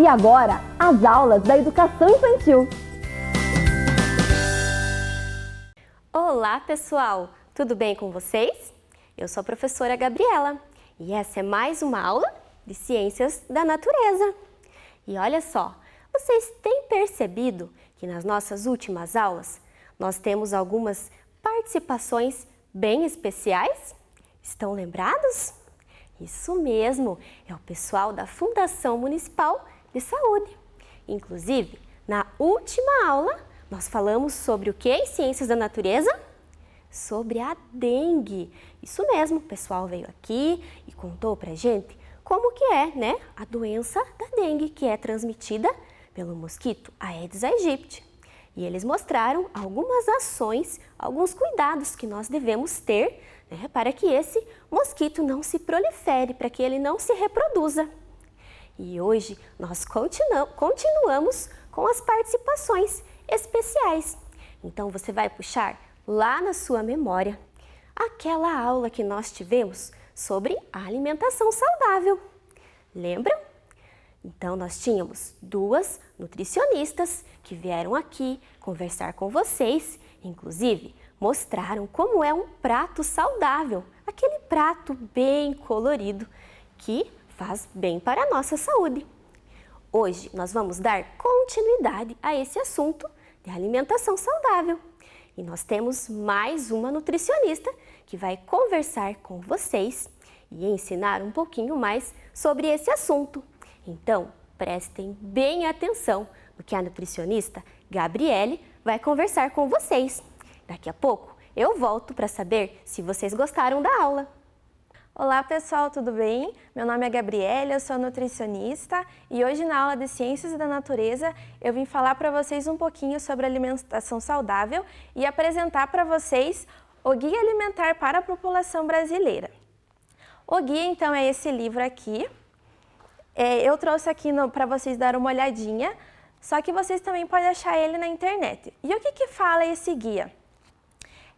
E agora, as aulas da educação infantil. Olá, pessoal! Tudo bem com vocês? Eu sou a professora Gabriela e essa é mais uma aula de Ciências da Natureza. E olha só, vocês têm percebido que nas nossas últimas aulas nós temos algumas participações bem especiais? Estão lembrados? Isso mesmo, é o pessoal da Fundação Municipal de Saúde. Inclusive, na última aula, nós falamos sobre o que em Ciências da Natureza? Sobre a dengue. Isso mesmo, o pessoal veio aqui e contou pra gente como que é, né, a doença da dengue, que é transmitida pelo mosquito Aedes aegypti. E eles mostraram algumas ações, alguns cuidados que nós devemos ter, né, para que esse mosquito não se prolifere, para que ele não se reproduza. E hoje nós continuamos com as participações especiais. Então você vai puxar lá na sua memória aquela aula que nós tivemos sobre a alimentação saudável. Lembram? Então nós tínhamos duas nutricionistas que vieram aqui conversar com vocês, inclusive mostraram como é um prato saudável, aquele prato bem colorido que faz bem para a nossa saúde. Hoje nós vamos dar continuidade a esse assunto de alimentação saudável. E nós temos mais uma nutricionista que vai conversar com vocês e ensinar um pouquinho mais sobre esse assunto. Então, prestem bem atenção no que a nutricionista Gabriele vai conversar com vocês. Daqui a pouco eu volto para saber se vocês gostaram da aula. Olá pessoal, tudo bem? Meu nome é Gabriela, eu sou nutricionista e hoje na aula de Ciências da Natureza eu vim falar para vocês um pouquinho sobre alimentação saudável e apresentar para vocês o Guia Alimentar para a População Brasileira. O guia então é esse livro aqui, eu trouxe aqui para vocês dar uma olhadinha, só que vocês também podem achar ele na internet. E o que fala esse guia?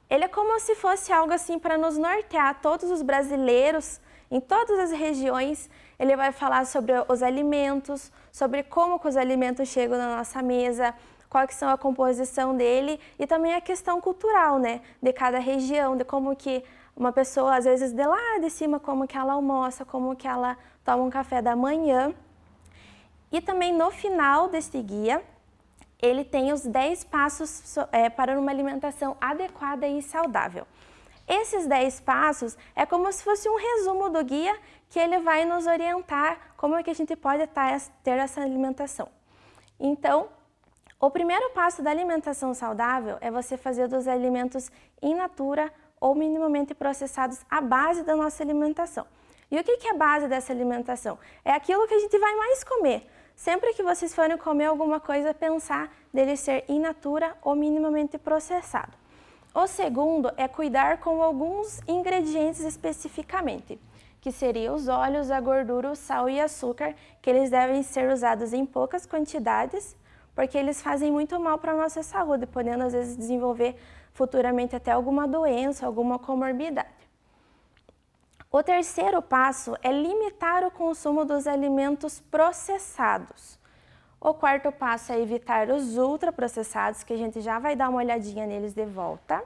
Ele é como se fosse algo assim para nos nortear, todos os brasileiros, em todas as regiões. Ele vai falar sobre os alimentos, sobre como que os alimentos chegam na nossa mesa, qual que são a composição dele e também a questão cultural, né, de cada região, de como que uma pessoa, às vezes de lá de cima, como que ela almoça, como que ela toma um café da manhã. E também no final desse guia, ele tem os 10 passos para uma alimentação adequada e saudável. Esses 10 passos é como se fosse um resumo do guia que ele vai nos orientar como é que a gente pode ter essa alimentação. Então, o primeiro passo da alimentação saudável é você fazer dos alimentos in natura ou minimamente processados a base da nossa alimentação. E o que é a base dessa alimentação? É aquilo que a gente vai mais comer. Sempre que vocês forem comer alguma coisa, pensar dele ser in natura ou minimamente processado. O segundo é cuidar com alguns ingredientes especificamente, que seriam os óleos, a gordura, o sal e açúcar, que eles devem ser usados em poucas quantidades, porque eles fazem muito mal para a nossa saúde, podendo às vezes desenvolver futuramente até alguma doença, alguma comorbidade. O terceiro passo é limitar o consumo dos alimentos processados. O quarto passo é evitar os ultraprocessados, que a gente já vai dar uma olhadinha neles de volta.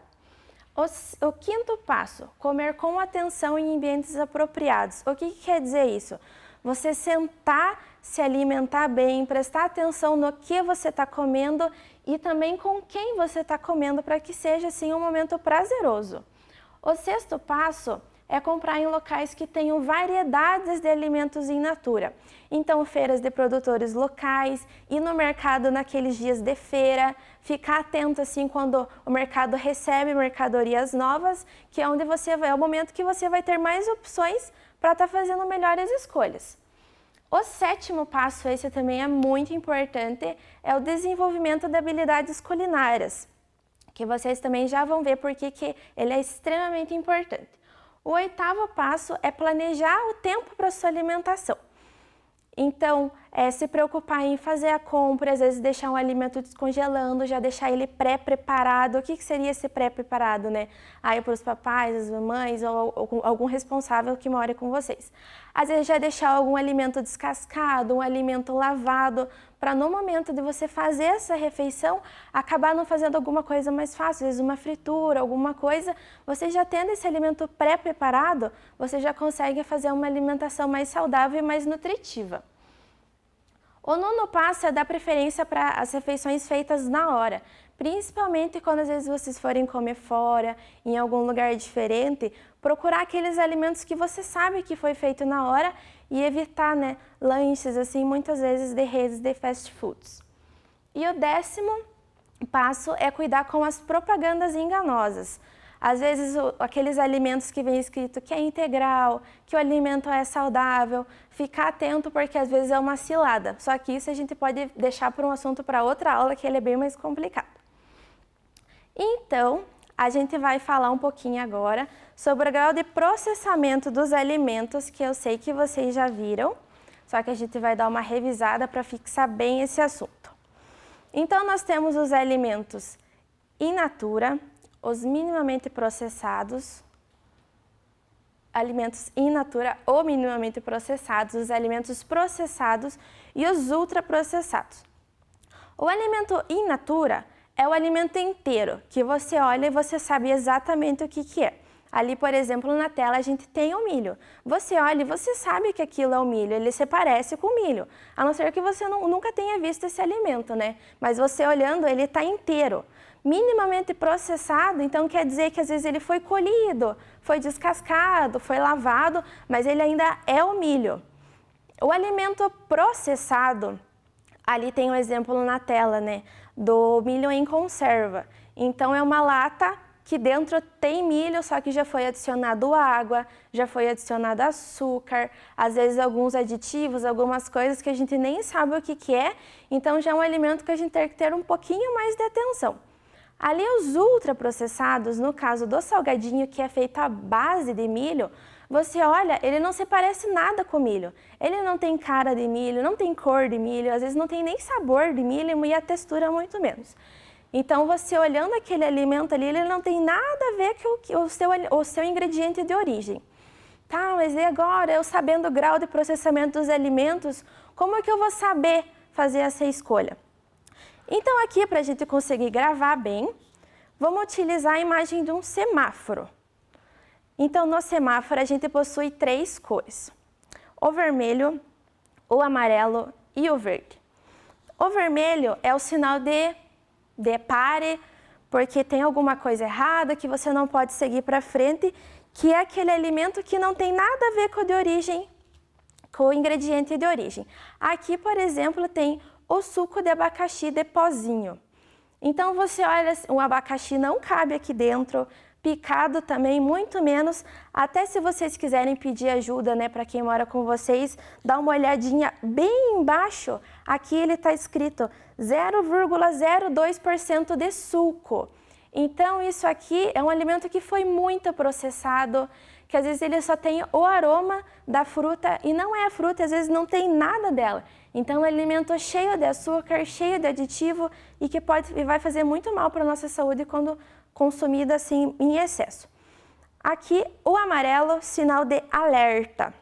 O quinto passo, comer com atenção em ambientes apropriados. O que quer dizer isso? Você sentar, se alimentar bem, prestar atenção no que você está comendo e também com quem você está comendo, para que seja assim um momento prazeroso. O sexto passo é comprar em locais que tenham variedades de alimentos in natura. Então, feiras de produtores locais, ir no mercado naqueles dias de feira, ficar atento assim quando o mercado recebe mercadorias novas, que é onde é o momento que você vai ter mais opções para estar fazendo melhores escolhas. O sétimo passo, esse também é muito importante, é o desenvolvimento de habilidades culinárias, que vocês também já vão ver porque que ele é extremamente importante. O oitavo passo é planejar o tempo para sua alimentação. Então, se preocupar em fazer a compra, às vezes deixar um alimento descongelando, já deixar ele pré-preparado. O que seria esse pré-preparado, né? Aí para os papais, as mamães ou algum responsável que mora com vocês. Às vezes já deixar algum alimento descascado, um alimento lavado, para no momento de você fazer essa refeição, acabar não fazendo alguma coisa mais fácil, às vezes uma fritura, alguma coisa, você já tendo esse alimento pré-preparado, você já consegue fazer uma alimentação mais saudável e mais nutritiva. O nono passo é dar preferência para as refeições feitas na hora, principalmente quando às vezes vocês forem comer fora, em algum lugar diferente, procurar aqueles alimentos que você sabe que foi feito na hora e evitar, né, lanches assim, muitas vezes de redes de fast foods. E o 10º passo é cuidar com as propagandas enganosas. Às vezes, aqueles alimentos que vem escrito que é integral, que o alimento é saudável, ficar atento porque às vezes é uma cilada. Só que isso a gente pode deixar para um assunto para outra aula, que ele é bem mais complicado. Então, a gente vai falar um pouquinho agora sobre o grau de processamento dos alimentos, que eu sei que vocês já viram, só que a gente vai dar uma revisada para fixar bem esse assunto. Então, nós temos os alimentos in natura, os minimamente processados, alimentos in natura ou minimamente processados, os alimentos processados e os ultraprocessados. O alimento in natura é o alimento inteiro, que você olha e você sabe exatamente o que é. Ali, por exemplo, na tela a gente tem o milho. Você olha e você sabe que aquilo é o milho, ele se parece com o milho. A não ser que você nunca tenha visto esse alimento, né? Mas você olhando, ele está inteiro. Minimamente processado, então quer dizer que às vezes ele foi colhido, foi descascado, foi lavado, mas ele ainda é o milho. O alimento processado, ali tem um exemplo na tela, né, do milho em conserva. Então é uma lata que dentro tem milho, só que já foi adicionado água, já foi adicionado açúcar, às vezes alguns aditivos, algumas coisas que a gente nem sabe o que é, então já é um alimento que a gente tem que ter um pouquinho mais de atenção. Ali os ultraprocessados, no caso do salgadinho, que é feito à base de milho, você olha, ele não se parece nada com milho. Ele não tem cara de milho, não tem cor de milho, às vezes não tem nem sabor de milho e a textura muito menos. Então, você olhando aquele alimento ali, ele não tem nada a ver com o seu ingrediente de origem. Tá, mas e agora, eu sabendo o grau de processamento dos alimentos, como é que eu vou saber fazer essa escolha? Então, aqui, para a gente conseguir gravar bem, vamos utilizar a imagem de um semáforo. Então, no semáforo, a gente possui 3 cores: o vermelho, o amarelo e o verde. O vermelho é o sinal de pare, porque tem alguma coisa errada, que você não pode seguir para frente, que é aquele alimento que não tem nada a ver com de origem, com o ingrediente de origem. Aqui, por exemplo, tem o suco de abacaxi de pozinho. Então você olha, o abacaxi não cabe aqui dentro, picado também, muito menos. Até se vocês quiserem pedir ajuda, né, para quem mora com vocês, dá uma olhadinha bem embaixo. Aqui ele está escrito 0,02% de suco. Então isso aqui é um alimento que foi muito processado, que às vezes ele só tem o aroma da fruta e não é a fruta, às vezes não tem nada dela. Então é um alimento cheio de açúcar, cheio de aditivo e que vai fazer muito mal para a nossa saúde quando consumido assim em excesso. Aqui o amarelo, sinal de alerta.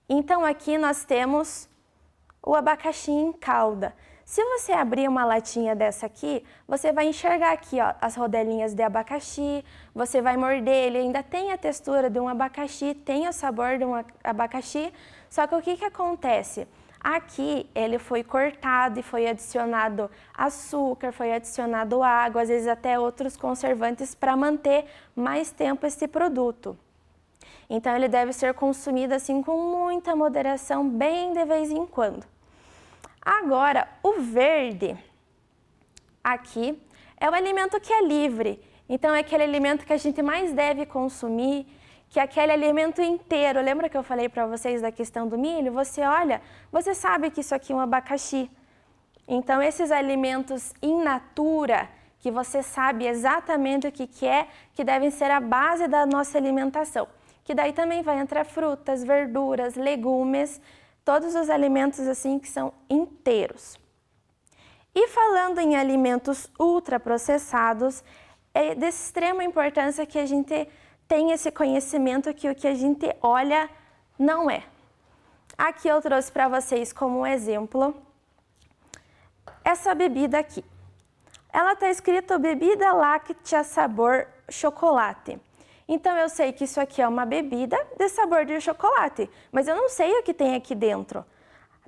Então aqui nós temos o abacaxi em calda. Se você abrir uma latinha dessa aqui, você vai enxergar aqui, ó, as rodelinhas de abacaxi, você vai morder, ele ainda tem a textura de um abacaxi, tem o sabor de um abacaxi, só que o que acontece? Aqui ele foi cortado e foi adicionado açúcar, foi adicionado água, às vezes até outros conservantes para manter mais tempo esse produto. Então ele deve ser consumido assim com muita moderação, bem de vez em quando. Agora, o verde, aqui, é o alimento que é livre. Então, é aquele alimento que a gente mais deve consumir, que é aquele alimento inteiro. Lembra que eu falei para vocês da questão do milho? Você olha, você sabe que isso aqui é um abacaxi. Então, esses alimentos in natura, que você sabe exatamente o que é, que devem ser a base da nossa alimentação. Que daí também vai entrar frutas, verduras, legumes, todos os alimentos assim que são inteiros. E falando em alimentos ultraprocessados, é de extrema importância que a gente tenha esse conhecimento que o que a gente olha não é. Aqui eu trouxe para vocês como um exemplo essa bebida aqui. Ela está escrito bebida láctea sabor chocolate. Então eu sei que isso aqui é uma bebida de sabor de chocolate, mas eu não sei o que tem aqui dentro.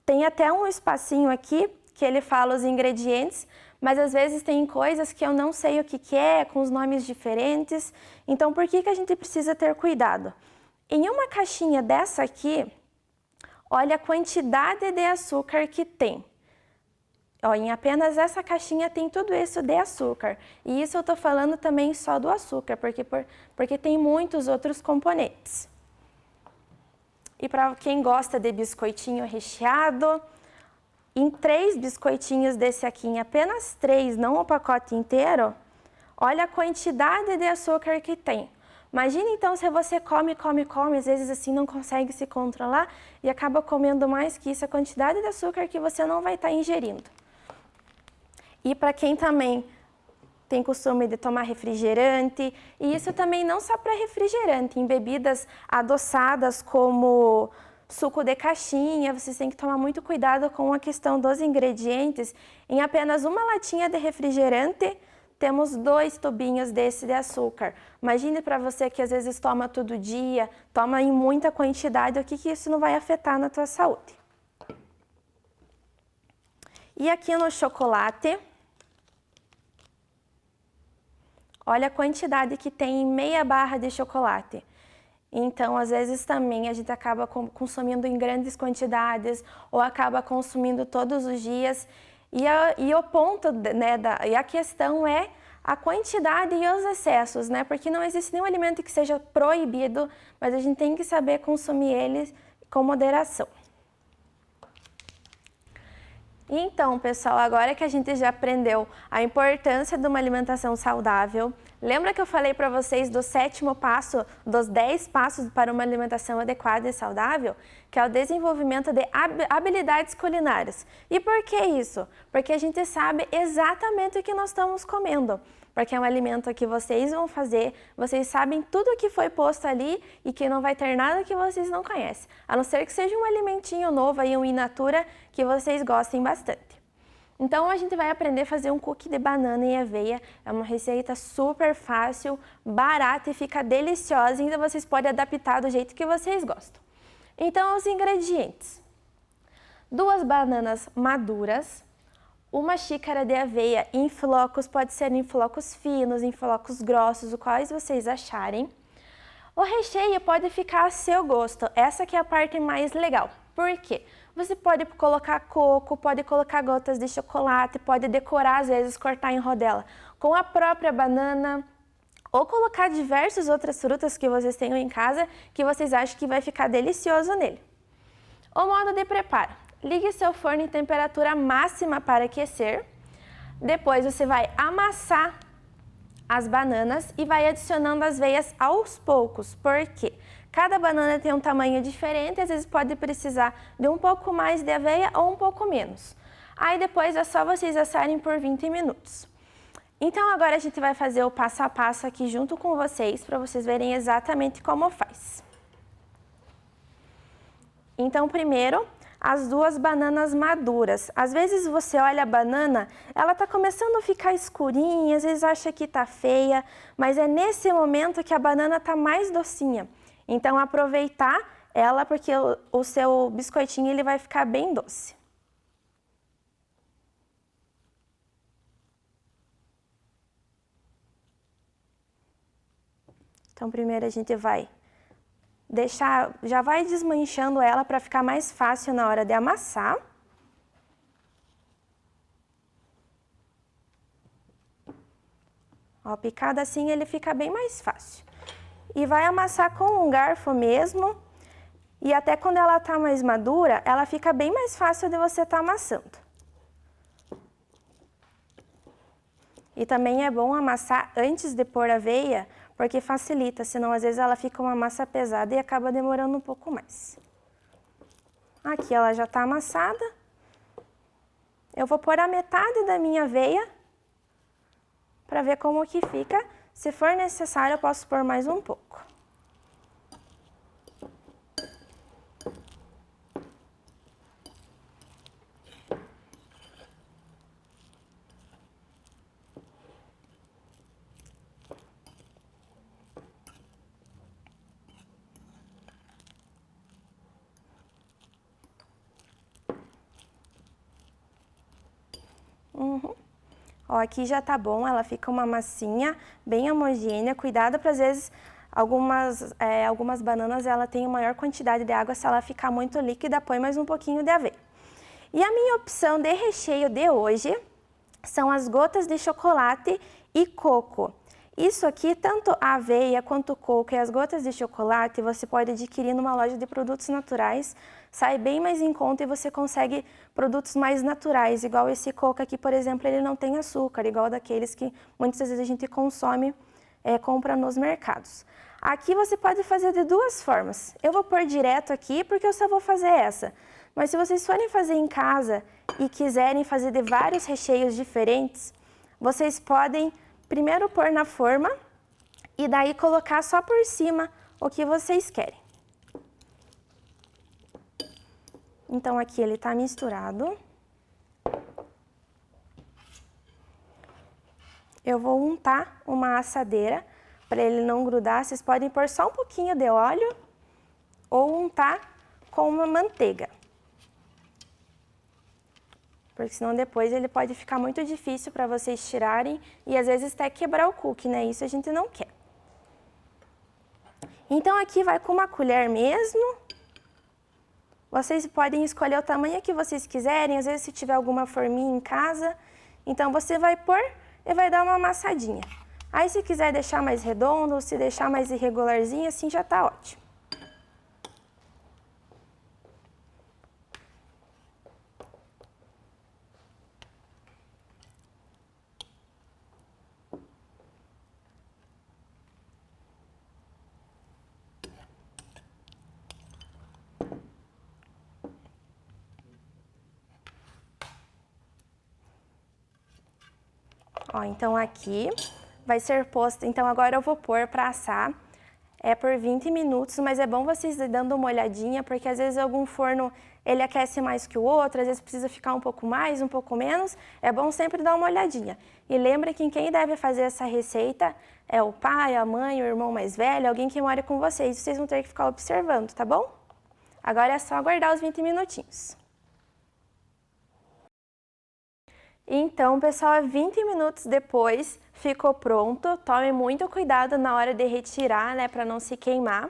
Tem até um espacinho aqui que ele fala os ingredientes, mas às vezes tem coisas que eu não sei o que é, com os nomes diferentes. Então por que a gente precisa ter cuidado? Em uma caixinha dessa aqui, olha a quantidade de açúcar que tem. Ó, em apenas essa caixinha tem tudo isso de açúcar. E isso eu tô falando também só do açúcar, porque tem muitos outros componentes. E para quem gosta de biscoitinho recheado, em 3 biscoitinhos desse aqui, em apenas 3, não o pacote inteiro, olha a quantidade de açúcar que tem. Imagina então se você come, às vezes assim não consegue se controlar e acaba comendo mais que isso, a quantidade de açúcar que você não vai estar ingerindo. E para quem também tem costume de tomar refrigerante, e isso também não só para refrigerante, em bebidas adoçadas como suco de caixinha, vocês têm que tomar muito cuidado com a questão dos ingredientes. Em apenas uma latinha de refrigerante, temos 2 tubinhos desse de açúcar. Imagine para você que às vezes toma todo dia, toma em muita quantidade, o que isso não vai afetar na tua saúde. E aqui no chocolate, olha a quantidade que tem em meia barra de chocolate. Então, às vezes também a gente acaba consumindo em grandes quantidades ou acaba consumindo todos os dias. E o ponto, né, e a questão é a quantidade e os excessos, né? Porque não existe nenhum alimento que seja proibido, mas a gente tem que saber consumir eles com moderação. Então, pessoal, agora que a gente já aprendeu a importância de uma alimentação saudável, lembra que eu falei para vocês do 7º passo, dos 10 passos para uma alimentação adequada e saudável? Que é o desenvolvimento de habilidades culinárias. E por que isso? Porque a gente sabe exatamente o que nós estamos comendo. Porque é um alimento que vocês vão fazer, vocês sabem tudo o que foi posto ali e que não vai ter nada que vocês não conhecem. A não ser que seja um alimentinho novo aí, um in natura, que vocês gostem bastante. Então a gente vai aprender a fazer um cookie de banana e aveia. É uma receita super fácil, barata e fica deliciosa. E ainda vocês podem adaptar do jeito que vocês gostam. Então os ingredientes: 2 bananas maduras, 1 xícara de aveia em flocos, pode ser em flocos finos, em flocos grossos, o quais vocês acharem. O recheio pode ficar a seu gosto, essa que é a parte mais legal. Por quê? Você pode colocar coco, pode colocar gotas de chocolate, pode decorar, às vezes cortar em rodela com a própria banana, ou colocar diversas outras frutas que vocês tenham em casa, que vocês acham que vai ficar delicioso nele. O modo de preparo: ligue seu forno em temperatura máxima para aquecer. Depois você vai amassar as bananas e vai adicionando as aveias aos poucos. Por quê? Cada banana tem um tamanho diferente, às vezes pode precisar de um pouco mais de aveia ou um pouco menos. Aí depois é só vocês assarem por 20 minutos. Então agora a gente vai fazer o passo a passo aqui junto com vocês, para vocês verem exatamente como faz. Então primeiro, as 2 bananas maduras. Às vezes você olha a banana, ela tá começando a ficar escurinha, às vezes acha que tá feia, mas é nesse momento que a banana tá mais docinha. Então aproveitar ela, porque o seu biscoitinho ele vai ficar bem doce. Então primeiro a gente vai já vai desmanchando ela para ficar mais fácil na hora de amassar. Ó, picado assim ele fica bem mais fácil. E vai amassar com um garfo mesmo, e até quando ela tá mais madura, ela fica bem mais fácil de você estar amassando. E também é bom amassar antes de pôr a aveia, porque facilita, senão às vezes ela fica uma massa pesada e acaba demorando um pouco mais. Aqui ela já tá amassada. Eu vou pôr a metade da minha aveia para ver como que fica. Se for necessário, eu posso pôr mais um pouco. Ó, aqui já tá bom, ela fica uma massinha bem homogênea. Cuidado para às vezes algumas bananas ela tem maior quantidade de água, se ela ficar muito líquida, põe mais um pouquinho de aveia. E a minha opção de recheio de hoje são as gotas de chocolate e coco. Isso aqui, tanto a aveia quanto o coco e as gotas de chocolate, você pode adquirir numa loja de produtos naturais. Sai bem mais em conta e você consegue produtos mais naturais, igual esse coco aqui, por exemplo, ele não tem açúcar, igual daqueles que muitas vezes a gente consome, compra nos mercados. Aqui você pode fazer de duas formas. Eu vou pôr direto aqui porque eu só vou fazer essa. Mas se vocês forem fazer em casa e quiserem fazer de vários recheios diferentes, vocês podem primeiro pôr na forma e daí colocar só por cima o que vocês querem. Então aqui ele tá misturado. Eu vou untar uma assadeira para ele não grudar. Vocês podem pôr só um pouquinho de óleo ou untar com uma manteiga. Porque senão depois ele pode ficar muito difícil para vocês tirarem e às vezes até quebrar o cookie, né? Isso a gente não quer. Então aqui vai com uma colher mesmo. Vocês podem escolher o tamanho que vocês quiserem, às vezes se tiver alguma forminha em casa. Então você vai pôr e vai dar uma amassadinha. Aí se quiser deixar mais redondo ou se deixar mais irregularzinho, assim já tá ótimo. Ó, então aqui vai ser posto, então agora eu vou pôr para assar, por 20 minutos, mas é bom vocês ir dando uma olhadinha, porque às vezes algum forno ele aquece mais que o outro, às vezes precisa ficar um pouco mais, um pouco menos, é bom sempre dar uma olhadinha. E lembre que quem deve fazer essa receita é o pai, a mãe, o irmão mais velho, alguém que mora com vocês, vocês vão ter que ficar observando, tá bom? Agora é só aguardar os 20 minutinhos. Então, pessoal, 20 minutos depois ficou pronto. Tome muito cuidado na hora de retirar, né, para não se queimar.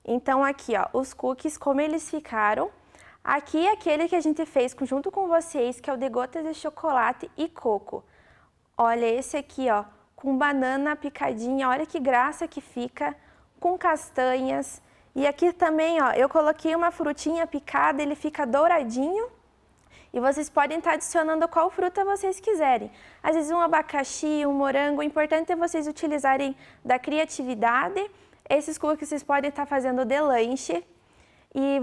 Então, aqui, ó, os cookies, como eles ficaram. Aqui, aquele que a gente fez junto com vocês, que é o de gotas de chocolate e coco. Olha, esse aqui, ó, com banana picadinha, olha que graça que fica, com castanhas. E aqui também, ó, eu coloquei uma frutinha picada, ele fica douradinho. E vocês podem estar adicionando qual fruta vocês quiserem. Às vezes um abacaxi, um morango, o importante é vocês utilizarem da criatividade. Esses cookies vocês podem estar fazendo de lanche. E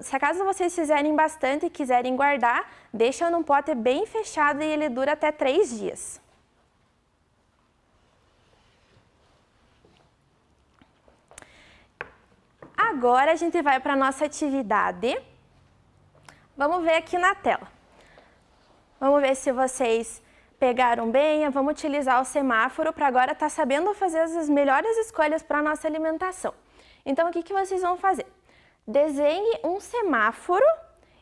se acaso vocês fizerem bastante e quiserem guardar, deixa num pote bem fechado e ele dura até 3 dias. Agora a gente vai para a nossa atividade. Vamos ver aqui na tela. Vamos ver se vocês pegaram bem. Vamos utilizar o semáforo para agora estar sabendo fazer as melhores escolhas para a nossa alimentação. Então, o que vocês vão fazer? Desenhe um semáforo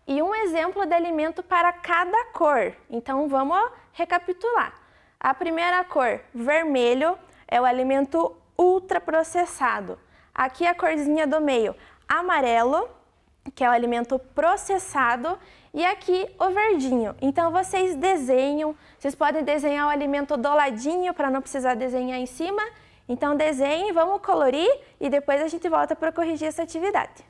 e um exemplo de alimento para cada cor. Então, vamos recapitular. A primeira cor, vermelho, é o alimento ultraprocessado. Aqui a corzinha do meio, amarelo, que é o alimento processado, e aqui o verdinho. Então vocês desenham, vocês podem desenhar o alimento do ladinho para não precisar desenhar em cima. Então desenhem, vamos colorir e depois a gente volta para corrigir essa atividade.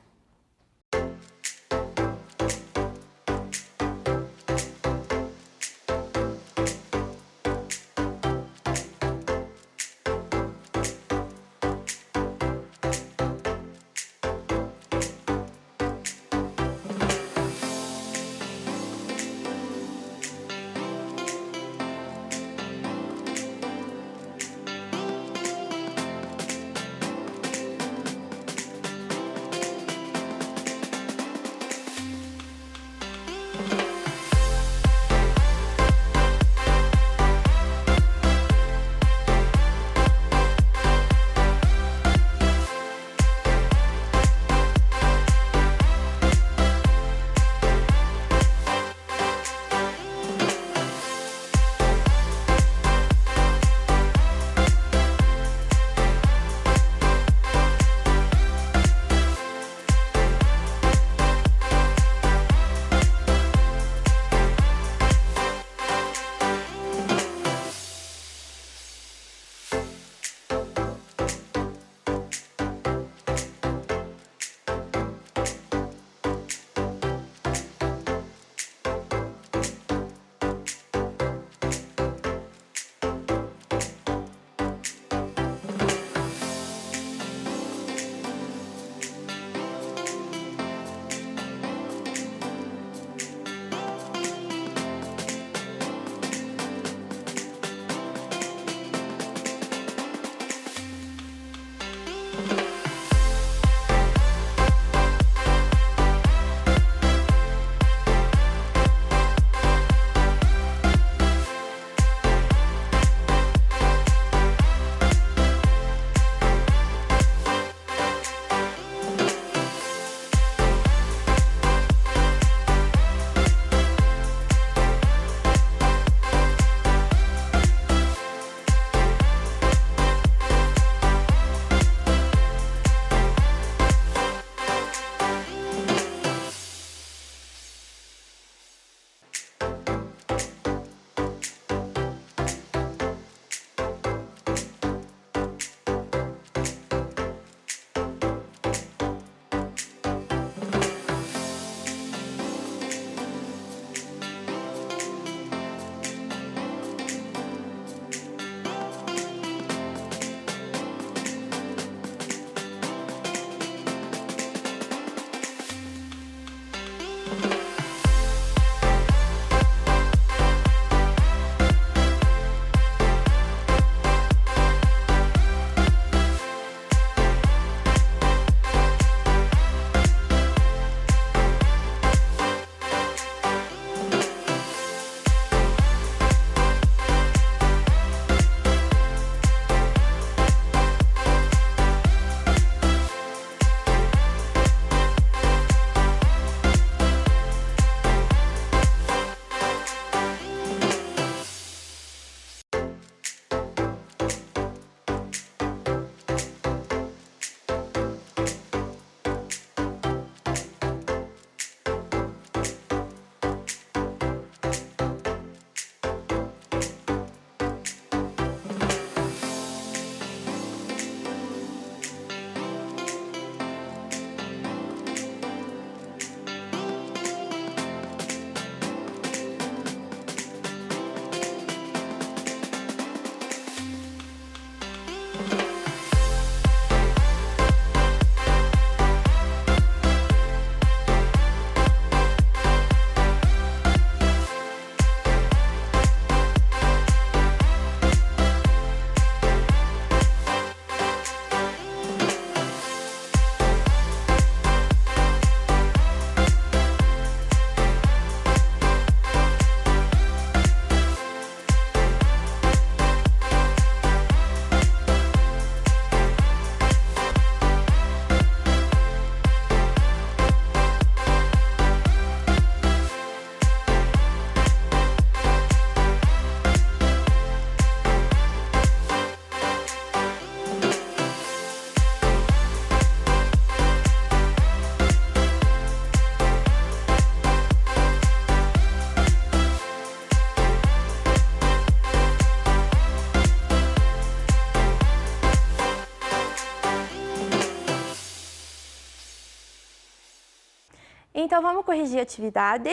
Então, vamos corrigir a atividade.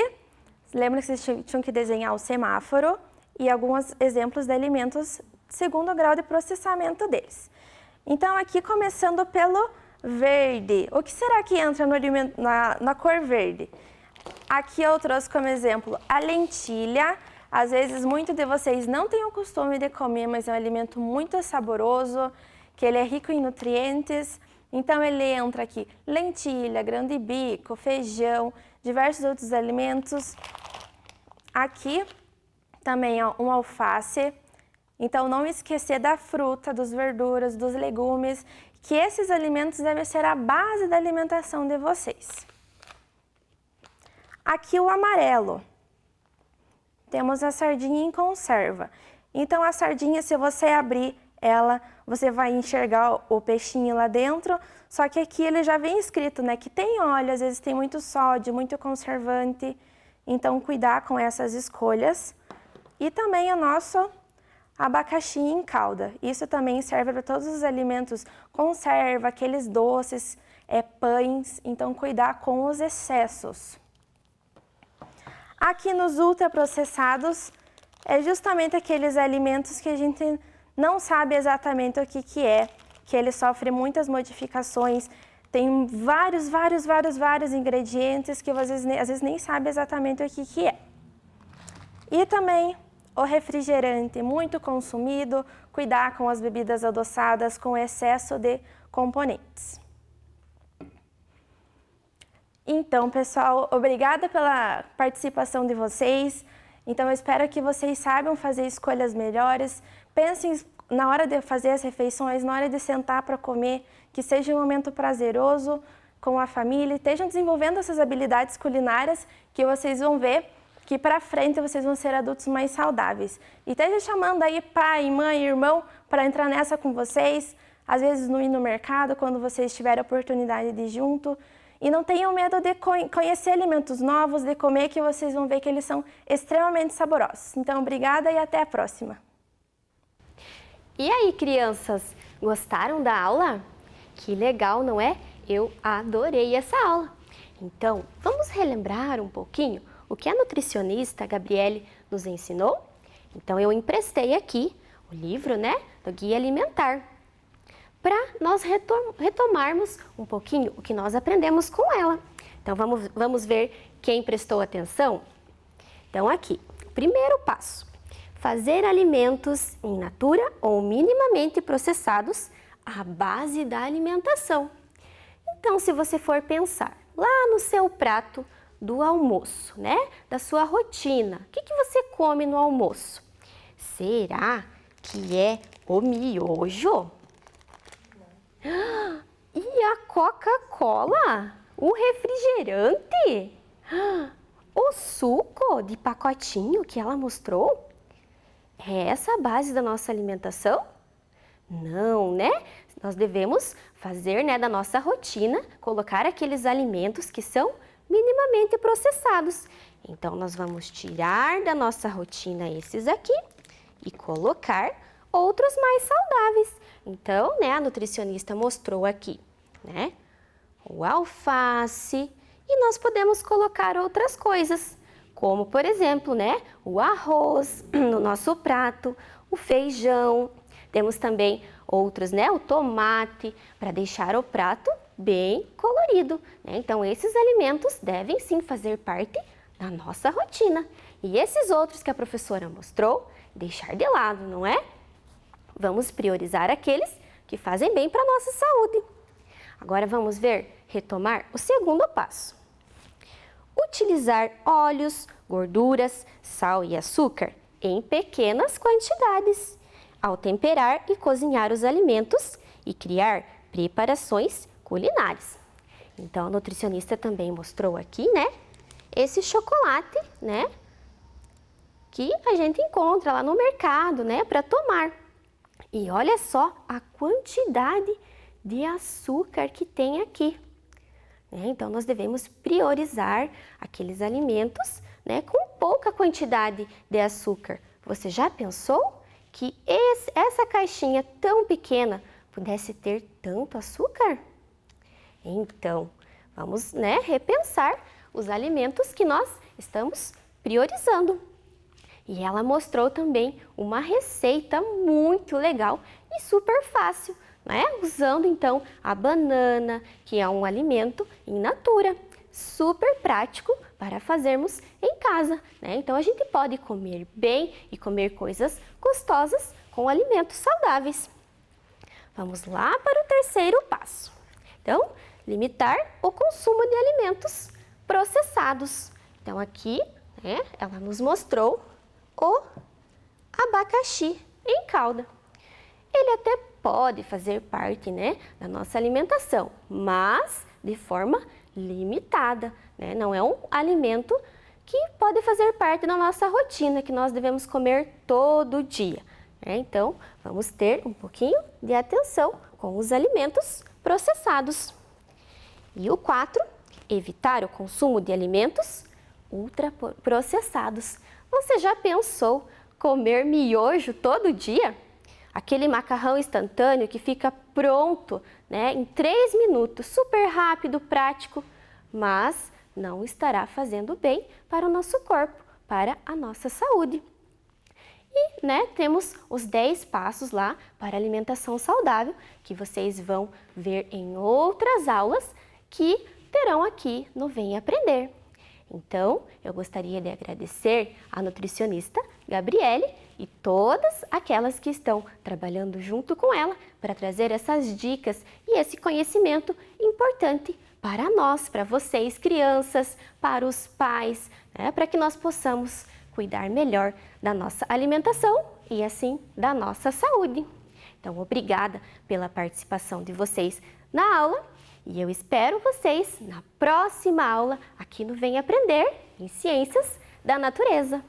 Lembra que vocês tinham que desenhar o semáforo e alguns exemplos de alimentos segundo o grau de processamento deles. Então, aqui começando pelo verde. O que será que entra no alimento, na cor verde? Aqui eu trouxe como exemplo a lentilha. Às vezes, muitos de vocês não têm o costume de comer, mas é um alimento muito saboroso, que ele é rico em nutrientes. Então, ele entra aqui lentilha, grão de bico, feijão, diversos outros alimentos. Aqui também ó, um alface. Então, não esquecer da fruta, das verduras, dos legumes, que esses alimentos devem ser a base da alimentação de vocês. Aqui o amarelo. Temos a sardinha em conserva. Então, a sardinha, se você abrir ela, você vai enxergar o peixinho lá dentro, só que aqui ele já vem escrito, né, que tem óleo, às vezes tem muito sódio, muito conservante, então cuidar com essas escolhas. E também o nosso abacaxi em calda, isso também serve para todos os alimentos, conserva, aqueles doces, pães, então cuidar com os excessos. Aqui nos ultraprocessados, é justamente aqueles alimentos que a gente não sabe exatamente o que é, que ele sofre muitas modificações, tem vários ingredientes que você às vezes nem sabe exatamente o que é. E também o refrigerante muito consumido, cuidar com as bebidas adoçadas com excesso de componentes. Então, pessoal, obrigada pela participação de vocês. Então, eu espero que vocês saibam fazer escolhas melhores. Pensem na hora de fazer as refeições, na hora de sentar para comer, que seja um momento prazeroso com a família. Estejam desenvolvendo essas habilidades culinárias que vocês vão ver que para frente vocês vão ser adultos mais saudáveis. E esteja chamando aí pai, mãe, irmão para entrar nessa com vocês. Às vezes no ir no mercado, quando vocês tiverem a oportunidade de ir junto. E não tenham medo de conhecer alimentos novos, de comer, que vocês vão ver que eles são extremamente saborosos. Então, obrigada e até a próxima! E aí, crianças, gostaram da aula? Que legal, não é? Eu adorei essa aula! Então, vamos relembrar um pouquinho o que a nutricionista Gabriele nos ensinou? Então, eu emprestei aqui o livro, né, do Guia Alimentar, para nós retomarmos um pouquinho o que nós aprendemos com ela. Então, vamos ver quem prestou atenção? Então, aqui, o primeiro passo: fazer alimentos in natura ou minimamente processados à base da alimentação. Então, se você for pensar lá no seu prato do almoço, né, da sua rotina, o que você come no almoço? Será que é o miojo? E a Coca-Cola? O refrigerante? O suco de pacotinho que ela mostrou? É essa a base da nossa alimentação? Não, né? Nós devemos fazer, né, da nossa rotina, colocar aqueles alimentos que são minimamente processados. Então, nós vamos tirar da nossa rotina esses aqui e colocar outros mais saudáveis. Então, né, a nutricionista mostrou aqui, né, o alface, e nós podemos colocar outras coisas, como, por exemplo, né, o arroz no nosso prato, o feijão, temos também outros, né, o tomate, para deixar o prato bem colorido, né? Então, esses alimentos devem sim fazer parte da nossa rotina. E esses outros que a professora mostrou, deixar de lado, não é? Vamos priorizar aqueles que fazem bem para a nossa saúde. Agora vamos retomar o segundo passo. Utilizar óleos, gorduras, sal e açúcar em pequenas quantidades, ao temperar e cozinhar os alimentos e criar preparações culinárias. Então, a nutricionista também mostrou aqui, né, esse chocolate, né, que a gente encontra lá no mercado, né, para tomar. E olha só a quantidade de açúcar que tem aqui. Então, nós devemos priorizar aqueles alimentos, né, com pouca quantidade de açúcar. Você já pensou que essa caixinha tão pequena pudesse ter tanto açúcar? Então, vamos, né, repensar os alimentos que nós estamos priorizando. E ela mostrou também uma receita muito legal e super fácil, né? Usando então a banana, que é um alimento in natura, super prático para fazermos em casa, né? Então a gente pode comer bem e comer coisas gostosas com alimentos saudáveis. Vamos lá para o terceiro passo. Então, limitar o consumo de alimentos processados. Então aqui, né, ela nos mostrou o abacaxi em calda. Ele até pode fazer parte, né, da nossa alimentação, mas de forma limitada, né? Não é um alimento que pode fazer parte da nossa rotina, que nós devemos comer todo dia, né? Então, vamos ter um pouquinho de atenção com os alimentos processados. E o 4, evitar o consumo de alimentos ultraprocessados. Você já pensou comer miojo todo dia? Aquele macarrão instantâneo que fica pronto, né, em 3 minutos, super rápido, prático, mas não estará fazendo bem para o nosso corpo, para a nossa saúde. E, né, temos os 10 passos lá para alimentação saudável, que vocês vão ver em outras aulas que terão aqui no Vem Aprender. Então, eu gostaria de agradecer à nutricionista Gabriele e todas aquelas que estão trabalhando junto com ela para trazer essas dicas e esse conhecimento importante para nós, para vocês, crianças, para os pais, né, para que nós possamos cuidar melhor da nossa alimentação e assim da nossa saúde. Então, obrigada pela participação de vocês na aula. E eu espero vocês na próxima aula aqui no Vem Aprender em Ciências da Natureza.